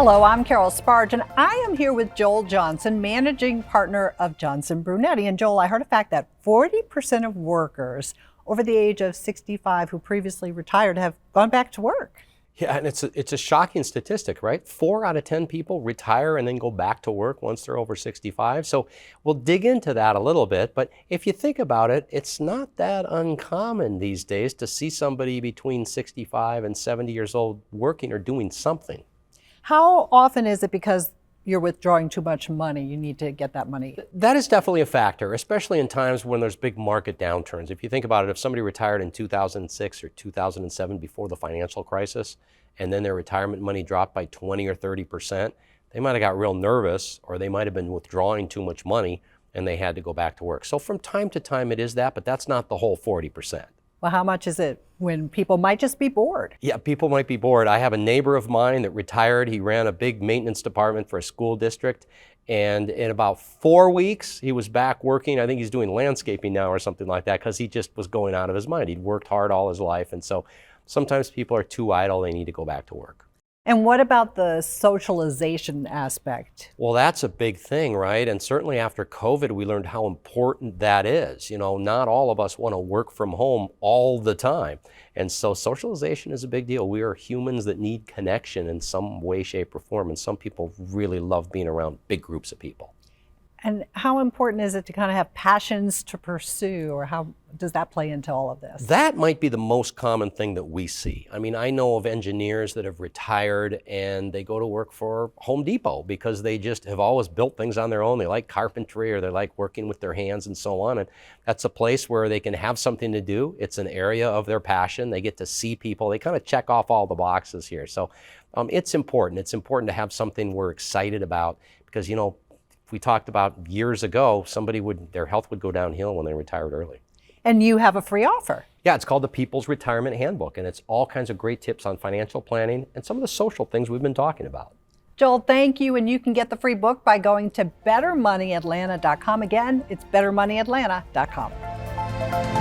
Hello, I'm Carol Sparge, and I am here with Joel Johnson, managing partner of Johnson Brunetti. And Joel, I heard a fact that 40% of workers over the age of 65 who previously retired have gone back to work. Yeah, and it's a shocking statistic, right? 4 out of 10 people retire and then go back to work once they're over 65. So we'll dig into that a little bit. But if you think about it, it's not that uncommon these days to see somebody between 65 and 70 years old working or doing something. How often is it because you're withdrawing too much money, you need to get that money? That is definitely a factor, especially in times when there's big market downturns. If you think about it, if somebody retired in 2006 or 2007 before the financial crisis, and then their retirement money dropped by 20 or 30%, they might have got real nervous, or they might have been withdrawing too much money and they had to go back to work. So from time to time it is that, but that's not the whole 40%. Well, how much is it when people might just be bored? Yeah, people might be bored. I have a neighbor of mine that retired. He ran a big maintenance department for a school district. And in about 4 weeks, he was back working. I think he's doing landscaping now or something like that, because he just was going out of his mind. He'd worked hard all his life. And so sometimes people are too idle. They need to go back to work. And what about the socialization aspect? Well, that's a big thing, right? And certainly after COVID, we learned how important that is. You know, not all of us want to work from home all the time. And so socialization is a big deal. We are humans that need connection in some way, shape, or form. And some people really love being around big groups of people. And how important is it to kind of have passions to pursue, or how does that play into all of this? That might be the most common thing that we see. I mean, I know of engineers that have retired and they go to work for Home Depot because they just have always built things on their own. They like carpentry, or they like working with their hands and so on. And that's a place where they can have something to do. It's an area of their passion. They get to see people. They kind of check off all the boxes here. So it's important. It's important to have something we're excited about, because, you know, we talked about years ago, their health would go downhill when they retired early. And you have a free offer. Yeah, it's called the People's Retirement Handbook, and it's all kinds of great tips on financial planning and some of the social things we've been talking about. Joel, thank you. And you can get the free book by going to bettermoneyatlanta.com. Again, it's bettermoneyatlanta.com.